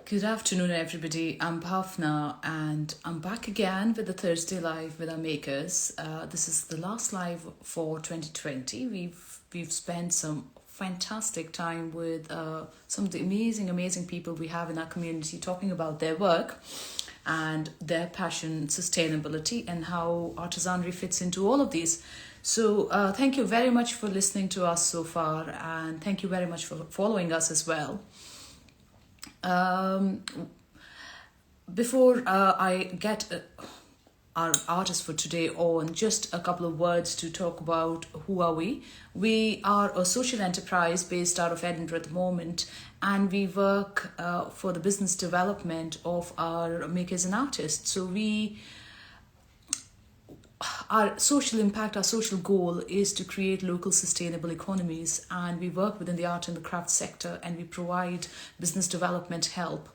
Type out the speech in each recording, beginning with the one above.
Good afternoon, everybody. I'm Bhavna, and I'm back again with the Thursday Live with our makers. This is the last live for 2020. We've spent some fantastic time with some of the amazing people we have in our community talking about their work and their passion, sustainability, and how artisanry fits into all of these. So, thank you very much for listening to us so far, and thank you very much for following us as well. Um, Before I get our artist for today on, just a couple of words to talk about who are we. We are a social enterprise based out of Edinburgh at the moment, and we work for the business development of our makers and artists. So our social impact, our social goal is to create local sustainable economies, and we work within the art and the craft sector, and we provide business development help.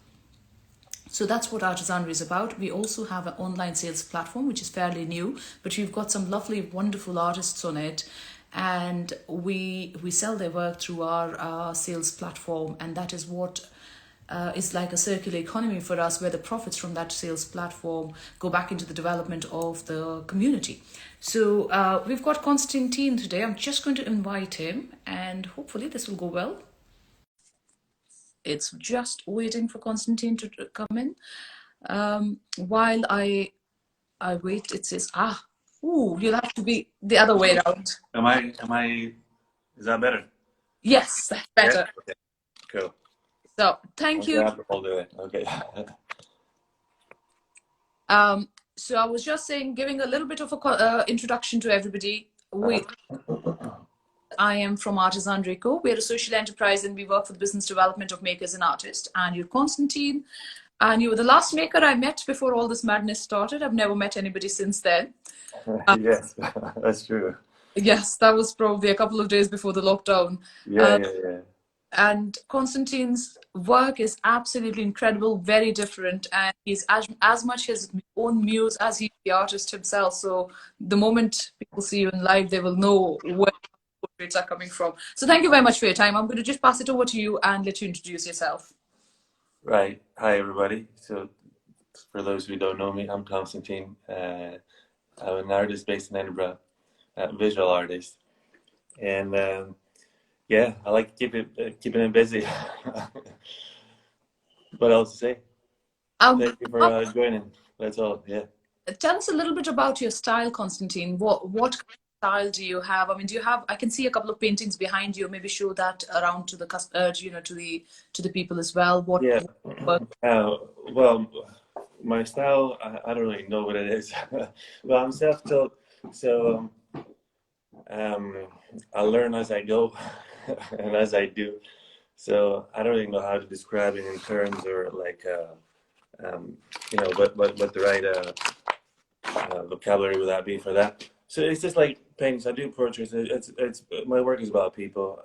So that's what Artisanry is about. We also have an online sales platform, which is fairly new, but we've got some lovely, wonderful artists on it. And we sell their work through our sales platform. And that is what is like a circular economy for us, where the profits from that sales platform go back into the development of the community. So we've got Constantine today. I'm just going to invite him, and hopefully this will go well. It's just waiting for Constantine to come in. While I wait, it says, you'll have to be the other way around. Is that better? Yes, that's better. Yeah? Okay, cool. So, thank you. I'll do it. Okay. So I was just saying, giving a little bit of a introduction to everybody. I am from Artisanry Co. We're a social enterprise, and we work for the business development of makers and artists. And you're Constantine, and you were the last maker I met before all this madness started. I've never met anybody since then. Yes, that's true. Yes, that was probably a couple of days before the lockdown. Yeah. And Constantine's work is absolutely incredible, very different, and he's as much his own muse as he's the artist himself. So the moment people see you in live, they will know where the portraits are coming from. So thank you very much for your time. I'm going to just pass it over to you and let you introduce yourself. Right. Hi, everybody. So, for those who don't know me, I'm Constantine. I'm an artist based in Edinburgh, a visual artist, and yeah, I like keeping it busy. What else to say? Thank you for joining. That's all. Yeah. Tell us a little bit about your style, Constantine. What kind of style do you have? I mean, do you have? I can see a couple of paintings behind you. Maybe show that around to the to the people as well. Yeah. Well, my style, I don't really know what it is. Well, I'm self-taught, so I learn as I go and as I do. So I don't really know how to describe it in terms or like, what the right vocabulary would that be for that. So it's just like paintings. I do portraits. It's my work is about people.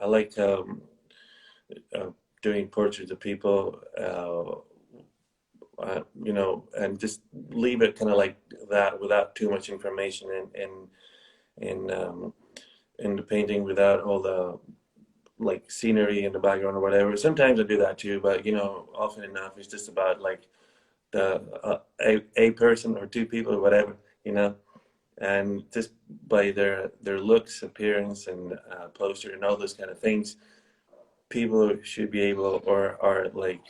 I like doing portraits of people. And just leave it kind of like that without too much information in the painting, without all the like scenery in the background or whatever. Sometimes I do that too, but often enough it's just about like the a person or two people or whatever, and just by their looks, appearance, and posture and all those kind of things, people should be able or are like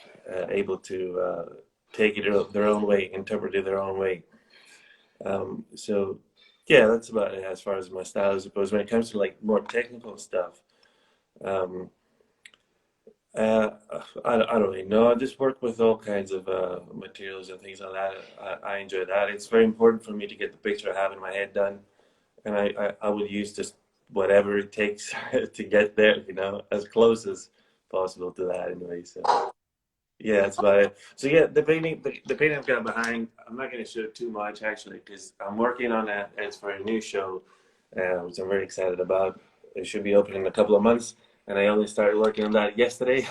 able to take it their own way, interpret it their own way. So yeah, that's about it as far as my style. I suppose when it comes to like more technical stuff, um, uh, I don't really know. I just work with all kinds of materials and things like that. I enjoy that. It's very important for me to get the picture I have in my head done, and I would use just whatever it takes to get there, as close as possible to that anyway. So yeah, that's about it. So yeah, the painting I've got behind, I'm not going to show too much actually, because I'm working on that. It's for a new show, which I'm very excited about. It should be opening in a couple of months, and I only started working on that yesterday,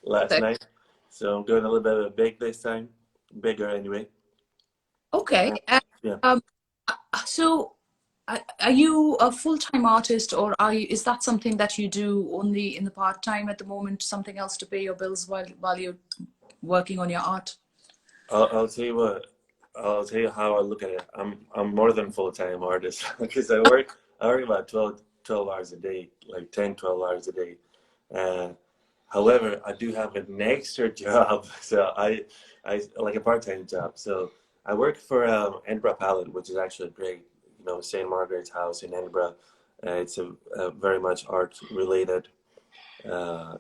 last night. So I'm doing a little bit of a big this time, bigger anyway. Okay. Yeah. So are you a full-time artist, or is that something that you do only in the part-time at the moment, something else to pay your bills while you're working on your art? I'll tell you what. I'll tell you how I look at it. I'm more than full-time artist because I work about 12 hours a day, like 10, 12 hours a day. Uh, However, I do have an extra job, so I like a part-time job. So I work for Edinburgh Palette, which is actually great. You know, St. Margaret's House in Edinburgh. It's a very much art related.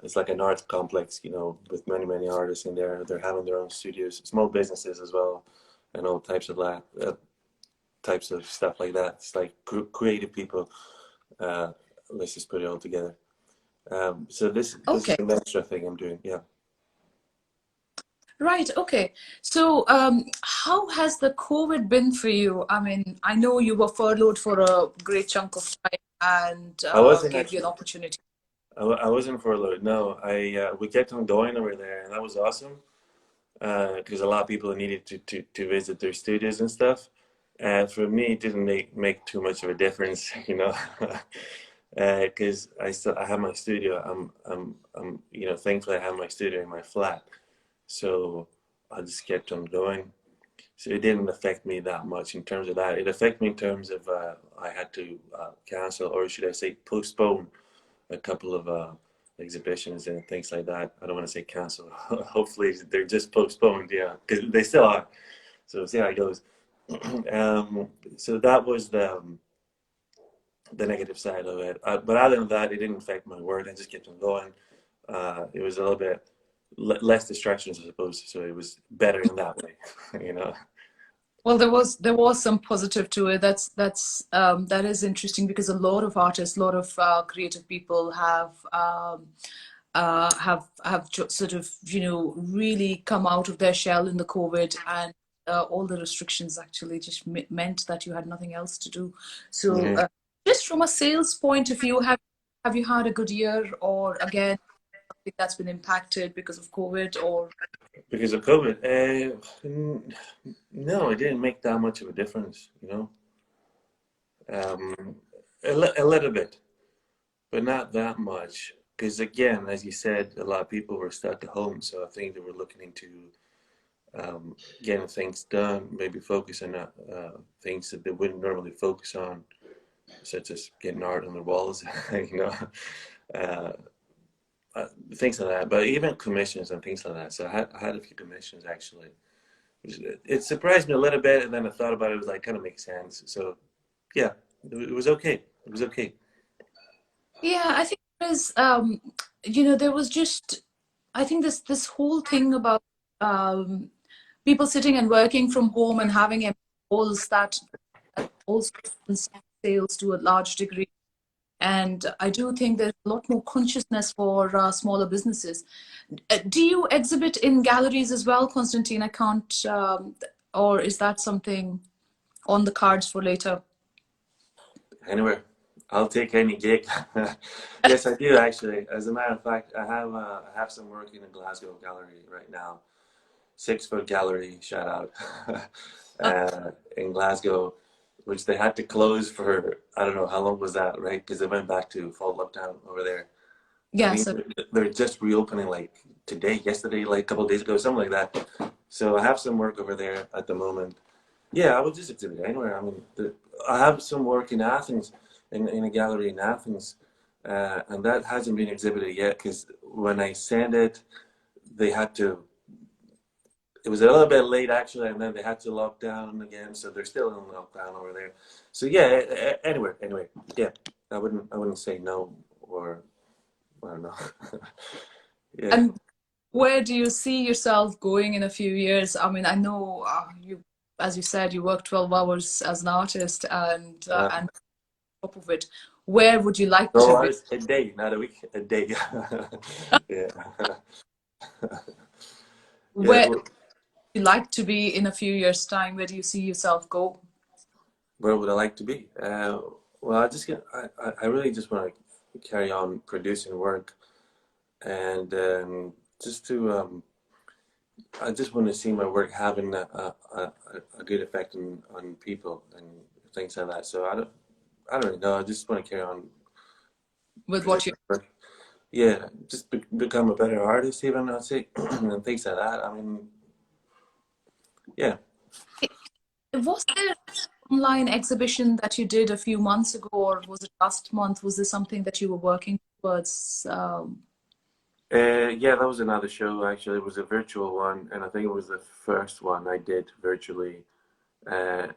It's like an art complex, you know, with many artists in there. They're having their own studios, small businesses as well, and all types of that, types of stuff like that. It's like creative people. Uh, let's just put it all together. So this is Okay. an extra thing I'm doing. Yeah. Right. Okay. So, how has the COVID been for you? I mean, I know you were furloughed for a great chunk of time and I wasn't gave you an actually. opportunity. I wasn't for a load. No, I we kept on going over there, and that was awesome because a lot of people needed to visit their studios and stuff. And for me, it didn't make too much of a difference, you know, because I have my studio. I'm you know, thankfully I have my studio in my flat, so I just kept on going. So it didn't affect me that much in terms of that. It affected me in terms of I had to cancel, or should I say postpone, a couple of exhibitions and things like that. I don't want to say cancel. Hopefully they're just postponed, yeah, because they still are. So see how it goes. So that was the negative side of it. But other than that, it didn't affect my work. I just kept on going. It was a little bit less distractions, I suppose. So it was better in that way, you know. Well, there was some positive to it. That is interesting because a lot of artists, a lot of creative people sort of, really come out of their shell in the COVID, and all the restrictions actually just meant that you had nothing else to do. So, Hmm. just from a sales point of view, have you had a good year, or again something that's been impacted because of COVID, or? Because of COVID, no, it didn't make that much of a difference, you know. Um, a little bit, but not that much. Because again, as you said, a lot of people were stuck at home, so I think they were looking into getting things done, maybe focus on things that they wouldn't normally focus on, such as getting art on their walls, you know, uh, things like that. But even commissions and things like that. So I had a few commissions actually. It surprised me a little bit, and then I thought about it. It was like kind of makes sense. So yeah, it was okay. It was okay. Yeah, I think there was just, I think this whole thing about um, people sitting and working from home and having empty roles, that also influenced sales to a large degree. And I do think there's a lot more consciousness for smaller businesses. Do you exhibit in galleries as well, Constantine? I can't, or is that something on the cards for later? Anyway, I'll take any gig. Yes, I do actually. As a matter of fact, I have some work in a Glasgow gallery right now. 6 foot gallery, shout out, Uh, in Glasgow, which they had to close for I don't know how long was that, right? Because they went back to full lockdown over there. I yeah, think so they're just reopening like today, yesterday, like a couple of days ago, something like that. So I have some work over there at the moment. Yeah, I will just exhibit anywhere. I mean, I have some work in Athens, in a gallery in Athens, and that hasn't been exhibited yet because when I sent it, they had to. It was a little bit late actually, and then they had to lock down again, so they're still in lockdown over there. So yeah, anyway, yeah, I wouldn't say no or I don't know. Yeah. and where do you see yourself going in a few years? I mean, I know as you said, you work 12 hours as an artist, and on top of it, where would you like to 12 be? hours a day, not a week, a day. Yeah. Yeah. Where would you like to be in a few years' time? Where do you see yourself go? Where would I like to be? Well, I really just want to carry on producing work and just to I just want to see my work having a good effect on people and things like that. So I don't. I don't know. I just want to carry on. with what you? Yeah, just become a better artist, even I'd say, and things like that. I mean, yeah. Was there online exhibition that you did a few months ago, or was it last month? Was this something that you were working towards? Yeah, that was another show actually. It was a virtual one, and I think it was the first one I did virtually, uh,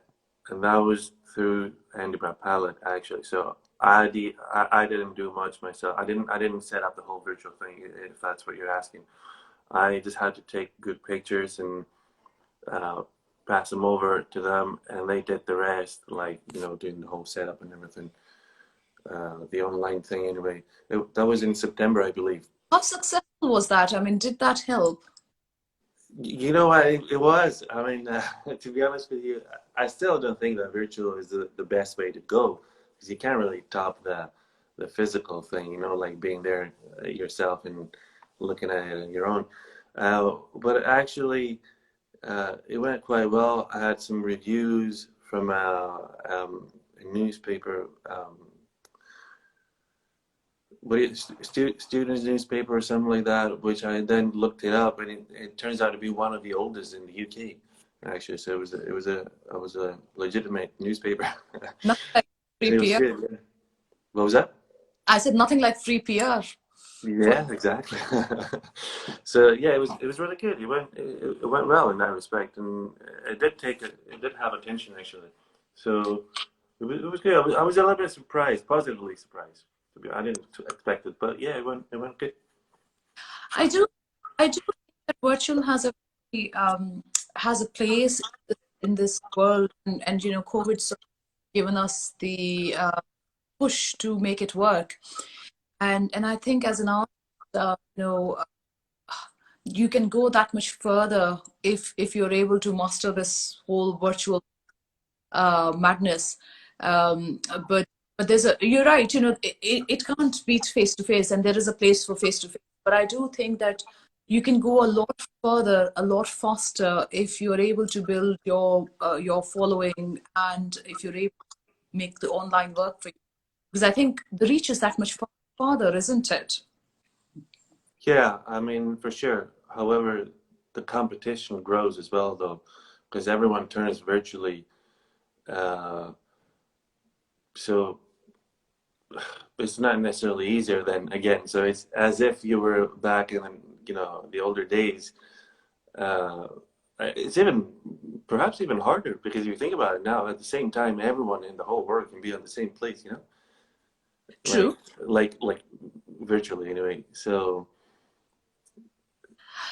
and that was through Edinburgh Palette actually. So I didn't do much myself. I didn't set up the whole virtual thing, if that's what you're asking. I just had to take good pictures and uh, pass them over to them, and they did the rest, like doing the whole setup and everything. The online thing anyway. That was in September, I believe. How successful was that? I mean, did that help? You know what? It was. I mean, to be honest with you, I still don't think that virtual is the best way to go because you can't really top the physical thing, like being there yourself and looking at it on your own. But actually, it went quite well. I had some reviews from a newspaper. Students newspaper or something like that, which I then looked it up, and it turns out to be one of the oldest in the UK, actually. So it was a legitimate newspaper. Nothing like free It was PR. good. Yeah. What was that? I said nothing like free PR. For, Yeah, exactly. So yeah, it was really good. It went well in that respect, and it did have attention actually. So it was good. I was a little bit surprised, positively surprised. I didn't expect it, but yeah, it went good. I do, I do think that virtual has a place in this world, and COVID's sort of given us the push to make it work. And I think as an artist, you can go that much further if you're able to master this whole virtual madness. Um, but but you're right. It can't beat face to face, and there is a place for face to face. But I do think that you can go a lot further, a lot faster if you're able to build your following, and if you're able to make the online work for you. Because I think the reach is that much farther, isn't it? Yeah, I mean, for sure. However, the competition grows as well, though, because everyone turns virtually. Uh, so it's not necessarily easier then again. So it's as if you were back in, the older days. Uh, it's perhaps even harder because if you think about it now, at the same time, everyone in the whole world can be on the same place, like True. like virtually anyway. So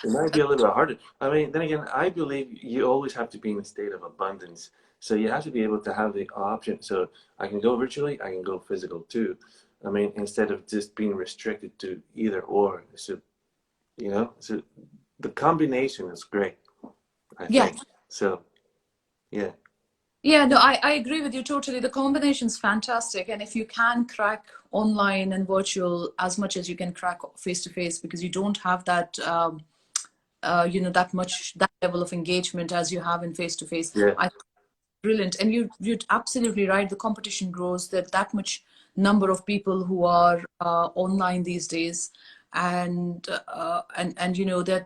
it might be a little bit harder. I mean, then again, I believe you always have to be in a state of abundance. So you have to be able to have the option. So I can go virtually, I can go physical too. I mean, instead of just being restricted to either or. So the combination is great, I Yeah. think. So yeah, Yeah, no, I agree with you totally. The combination's fantastic. And if you can crack online and virtual as much as you can crack face to face, because you don't have that, that level of engagement as you have in face to face. yeah. I think it's brilliant. And you're absolutely right. The competition grows. That much number of people who are online these days. And there are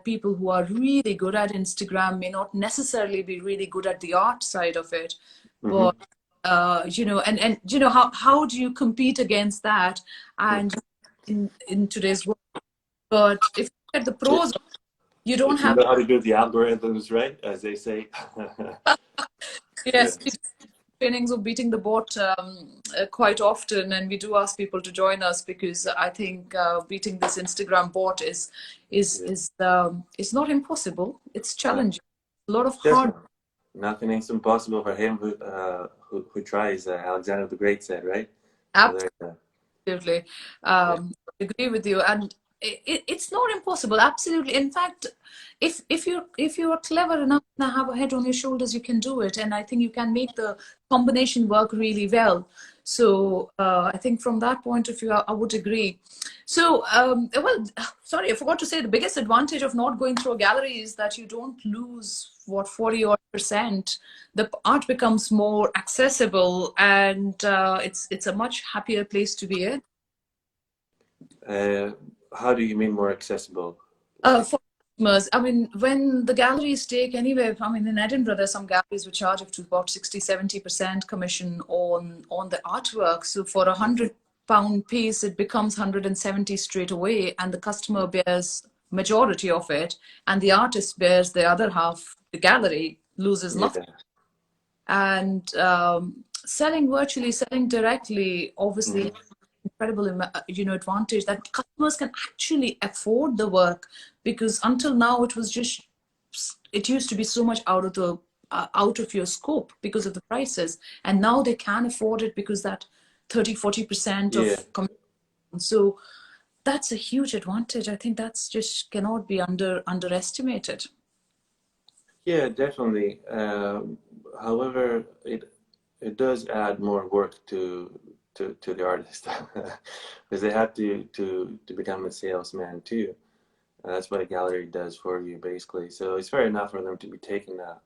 people who are really good at Instagram, may not necessarily be really good at the art side of it, Hmm. but how do you compete against that and in today's world? But if you look at the pros, you don't If you have. know how to do the algorithms right, as they say. Yeah. Yes, we do trainings of beating the bot quite often, and we do ask people to join us because I think beating this Instagram bot Yeah. is not impossible. It's No, challenging. A lot of hard. definitely. Nothing is impossible for him who tries, Alexander the Great said, right? So there you go. Absolutely, Yeah. agree with you. And it's not impossible. Absolutely. In fact, if you are clever enough and have a head on your shoulders, you can do it. And I think you can make the combination work really well. So I think from that point of view, I would agree. So well, sorry, I forgot to say the biggest advantage of not going through a gallery is that you don't lose what 40 odd percent. The art becomes more accessible, and it's a much happier place to be in. Uh, how do you mean more accessible? Like, For customers, I mean, when the galleries take anywhere, I mean, in Edinburgh, there's some galleries which charge up to about 60-70% commission on the artwork. So for £100 piece, it becomes 170 straight away, and the customer bears majority of it, and the artist bears the other half. The gallery loses nothing. yeah. And selling virtually, selling directly, obviously incredible advantage that customers can actually afford the work, because until now it used to be so much out of your scope because of the prices, and now they can afford it because that 30-40% Yeah. of commission. So that's a huge advantage. I think that's just cannot be underestimated. Yeah, definitely. However, it does add more work to the artist because they have to become a salesman too. That's what a gallery does for you, basically. So it's fair enough for them to be taking a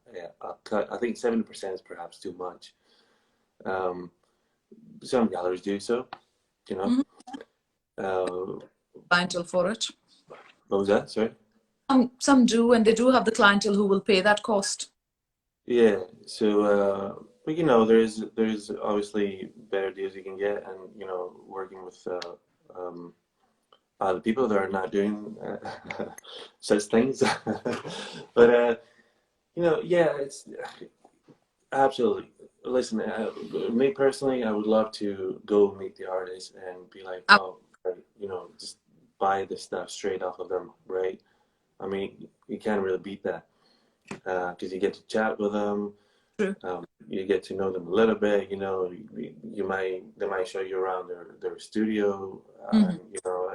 cut. I think 7% is perhaps too much. Um, some galleries do so, you know. Mhm. Uh, Clientele for it. what was that? Sorry. Some do, and they do have the clientele who will pay that cost. Yeah. So, but there's obviously better deals you can get, and working with the people that are not doing such things. But yeah, it's absolutely. Listen, me personally, I would love to go meet the artist and be like, Uh, oh, right, just buy this stuff straight off of them, right? I mean, you can't really beat that because you get to chat with them. True. You get to know them a little bit. They might show you around their studio. Mhm.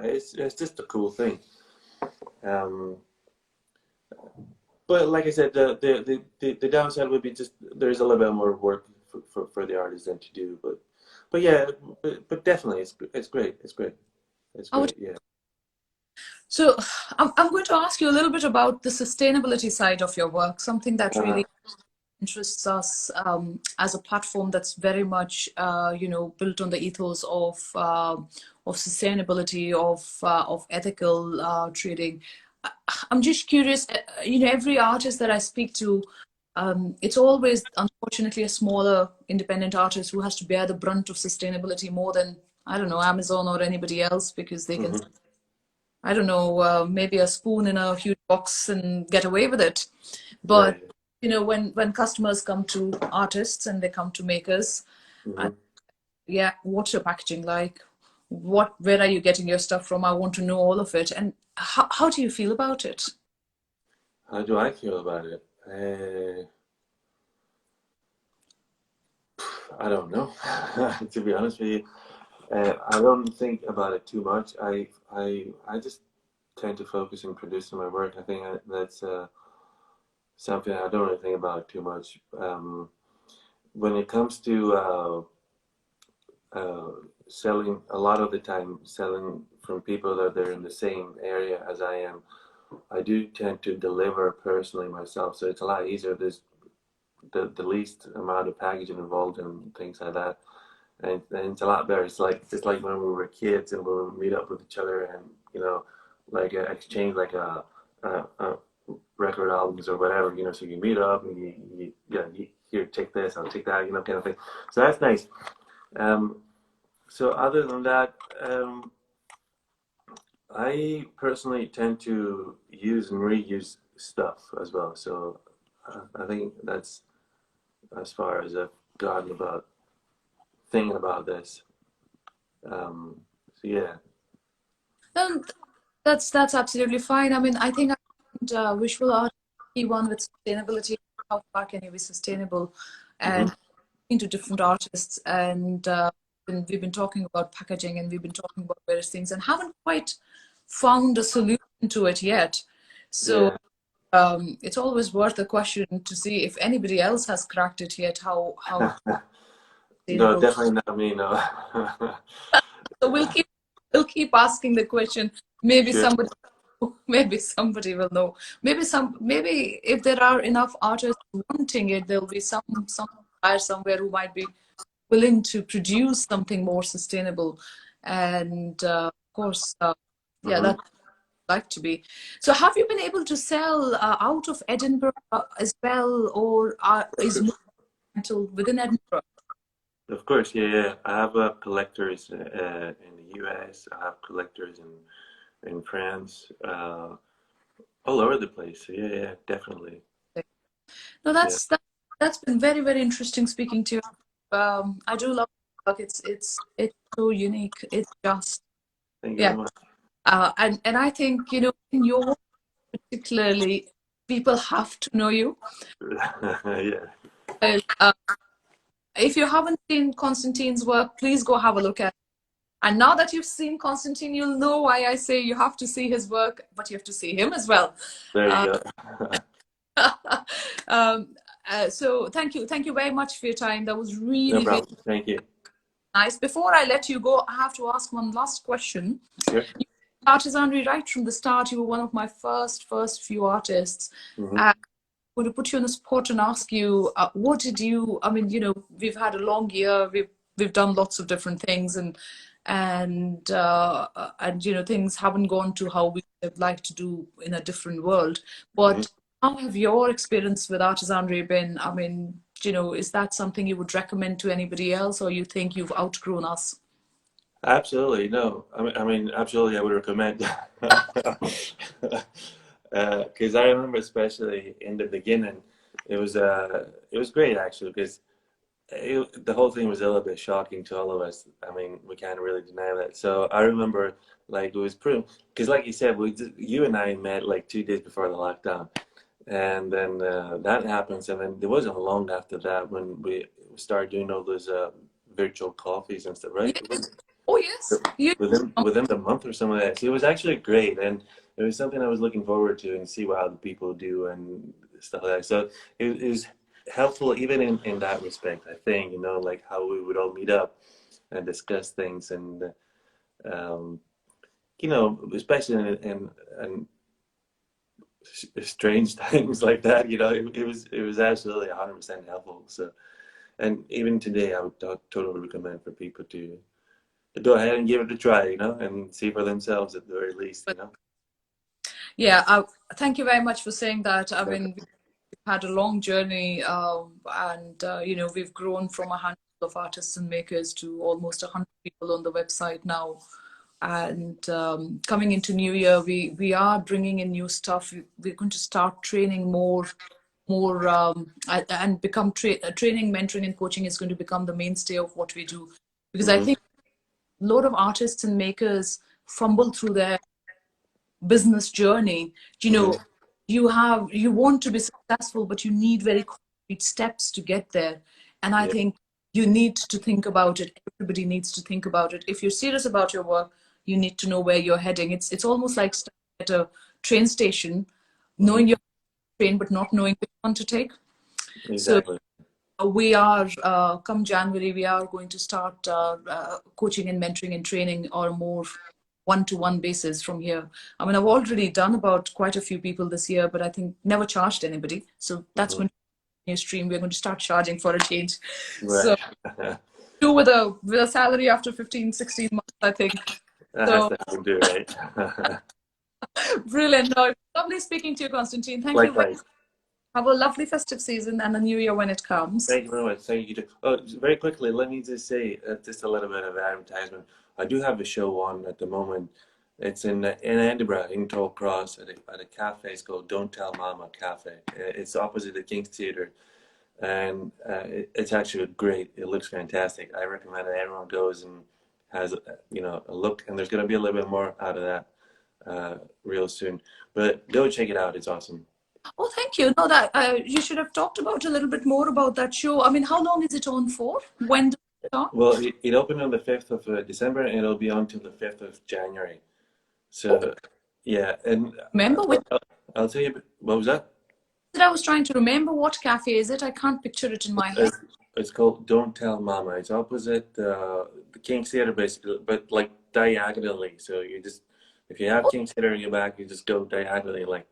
It's just a cool thing. Um, but like I said, the downside would be just there's a little bit more work for the artisan to do. But yeah, but definitely it's great. It's I would. great. Yeah. So I'm going to ask you a little bit about the sustainability side of your work, something that Uh, really interests us as a platform that's very much, built on the ethos of sustainability, of ethical trading. I'm just curious. Every artist that I speak to, it's always unfortunately a smaller independent artist who has to bear the brunt of sustainability more than, I don't know, Amazon or anybody else, because they can, mhm. I don't know, maybe a spoon in a huge box and get away with it. But Right. when customers come to artists and they come to makers, Hmm. yeah, what's your packaging like? Where are you getting your stuff from? I want to know all of it. And how do you feel about it? How do I feel about it? I don't know. To be honest with you, I don't think about it too much. I just tend to focus on producing my work. I think that's something I don't really think about too much. When it comes to uh, selling, a lot of the time selling from people that they're in the same area as I am, I do tend to deliver personally myself, so it's a lot easier. There's the least amount of packaging involved and things like that. And it's a lot better. It's like when we were kids and we would meet up with each other and like exchange like a record albums or whatever. So you meet up and you here, take this, I'll take that, kind of thing. So that's nice. Um, so other than that, I personally tend to use and reuse stuff as well. So I think that's as far as I've gotten about thinking about this. So yeah. Um, that's absolutely fine. I mean, I think visual art is key one with sustainability. How far can you be sustainable? Hmm. And into different artists, and we've been talking about packaging, and we've been talking about various things, and haven't quite found a solution to it yet. So Yeah. it's always worth a question to see if anybody else has cracked it yet. How No, sustainable. definitely not me. No. So we'll keep asking the question. Maybe Sure. somebody maybe somebody will know. Maybe if there are enough artists wanting it, there'll be some buyer somewhere who might be willing to produce something more sustainable. And of course, yeah, Hmm. that's like to be. So have you been able to sell out of Edinburgh as well, or is more until within Edinburgh? Of course, yeah, yeah. I have collectors in the US. I have collectors in France, all over the place. So yeah, yeah, definitely. No, Yeah. that's been very, very interesting speaking to you. I do love the work. It's so unique. It's just Thank you yeah. very much. And I think in your work particularly, people have to know you. Yeah, Uh, if you haven't seen Constantine's work, please go have a look at it. And now that you've seen Constantine, you'll know why I say you have to see his work, but you have to see him as well. there you Uh, go. um, so thank you very much for your time. That was No really, really problem. Thank you. nice. Before I let you go, I have to ask one last question. Sure. Artisanry, right from the start, you were one of my first few artists. Hmm. I'm going to put you on the spot and ask you, what did you? I mean, we've had a long year. We've done lots of different things, and things haven't gone to how we would like to do in a different world. Hmm. But how have your experience with Artisanry been? I mean, is that something you would recommend to anybody else, or you think you've outgrown us? Absolutely. No, I mean, absolutely, I would recommend. Because I remember, especially in the beginning, it was great actually because the whole thing was a little bit shocking to all of us. I mean, we can't really deny that. So I remember, like, it was pretty, because like you said, you and I met like 2 days before the lockdown, and then that happens, and then there wasn't long after that when we started doing all those virtual coffees and stuff, right? Yes. Oh, yes. You. Within the month or something like that. So it was actually great, and it was something I was looking forward to and see what other people do and stuff like that. So it was helpful even in that respect. I think like how we would all meet up and discuss things, and um, especially in strange things like that. It was absolutely 100% helpful. So, and even today, I would totally recommend for people to go ahead and give it a try, and see for themselves at the very least, Yeah, thank you very much for saying that. I No, mean, we've had a long journey, and we've grown from a handful of artists and makers to almost 100 people on the website now. And coming into New Year, we are bringing in new stuff. We're going to start training more, and become training, mentoring, and coaching is going to become the mainstay of what we do. Because I hmm. think a lot of artists and makers fumble through their business journey. you Hmm. know you want to be successful, but you need very concrete steps to get there. And I Yeah. think you need to think about it. Everybody needs to think about it. If you're serious about your work, you need to know where you're heading. It's almost like standing at a train station, Hmm. knowing your train but not knowing which one to take. So Exactly. we are come January, we are going to start coaching and mentoring and training on a more one-to-one basis from here. I mean, I've already done about quite a few people this year, but I think never charged anybody. So that's Hmm. going to be a new stream. We're going to start charging for a change. So Right. do with a salary after 15, 16 months, I think. That has So to happen too, right? brilliant. No, lovely speaking to you, Constantine. Thank you. Likewise. Have a lovely festive season and a new year when it comes. Thank you very much. Thank you. Oh, very quickly, let me just say just a little bit of advertisement. I do have a show on at the moment. It's in Edinburgh, in Cross, at a cafe. It's called Don't Tell Mama Cafe. It's opposite the King's Theatre, and it's actually great. It looks fantastic. I recommend that everyone goes and has a look. And there's going to be a little bit more out of that real soon. But go check it out. It's awesome. Oh, thank you. No, that you should have talked about a little bit more about that show. I mean, how long is it on for? When does it start? Well, it opened on the 5th of December, and it'll be on till the 5th of January. So yeah, and Remember which I'll tell you, what was that? I was trying to remember what cafe is it? I can't picture it in my head. It's called Don't Tell Mama. It's opposite the King's Theatre, basically, but like diagonally. So you just, if you have Oh, King's Theatre in your back, you just go diagonally like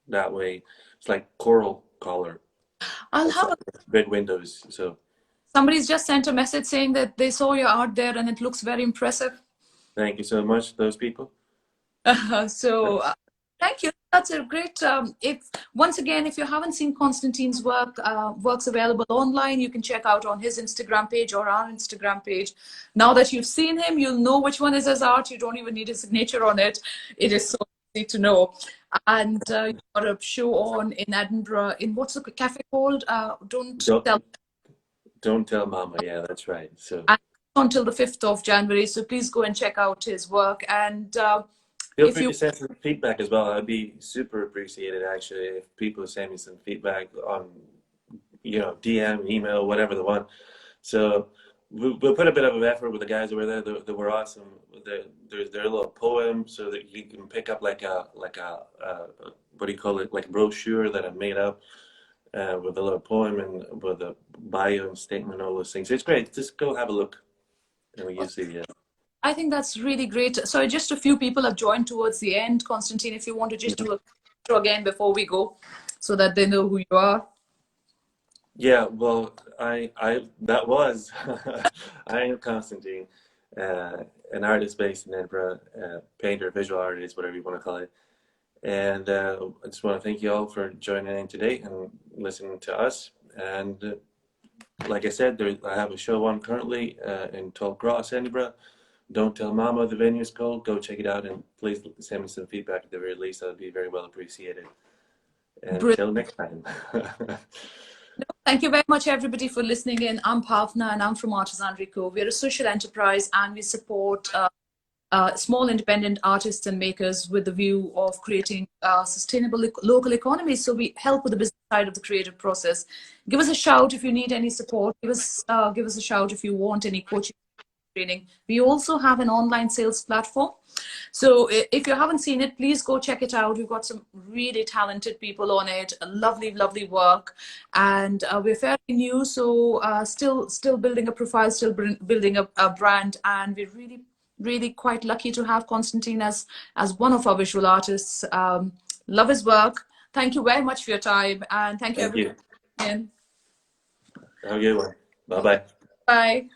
that way. It's like coral color. I'll It's have like a red windows. So somebody's just sent a message saying that they saw your art there and it looks very impressive. thank you so much, those people. So thank you. That's a great. If once again, if you haven't seen Constantine's work, works available online, you can check out on his Instagram page or our Instagram page. Now that you've seen him, you'll know which one is his art. You don't even need a signature on it. It is so easy to know. And you've got a show on in Edinburgh. In what's the cafe called? Don't Don't tell. don't tell Mama. Yeah, that's right. So And until the 5th of January. So please go and check out his work. And feel if free you to send some feedback as well. I'd be super appreciated actually if people send me some feedback on, DM, email, whatever they want. So we'll put a bit of an effort with the guys over there. They were awesome. There's their little poem, so that you can pick up like a what do you call it, like a brochure that I made up with a little poem and with a bio and statement, all those things. It's great. Just go have a look, and you see. Yeah. I think that's really great. So just a few people have joined towards the end. Constantine, if you want to just do a intro again before we go, so that they know who you are. Yeah, well, that was I am Constantine, an artist based in Edinburgh, painter, visual artist, whatever you want to call it. And I just want to thank you all for joining in today and listening to us. And like I said, I have a show on currently in Tall Cross, Edinburgh. Don't Tell Mama, the venue's called. Go check it out, and please send me some feedback at the very least. That would be very well appreciated. Brilliant. Until next time. Thank you very much, everybody, for listening in. I'm Bhavna, and I'm from Artisanry Co. We're a social enterprise, and we support small independent artists and makers with the view of creating sustainable local economies. So we help with the business side of the creative process. Give us a shout if you need any support. Give us a shout if you want any coaching training. We also have an online sales platform. So if you haven't seen it, please go check it out. We've got some really talented people on it, lovely, lovely work. And we're fairly new, so still building a profile, still building a brand. And we're really, really quite lucky to have Constantine as one of our visual artists. Love his work. Thank you very much for your time. And thank you, Thank everybody. you. Have a good one. Bye-bye. Bye.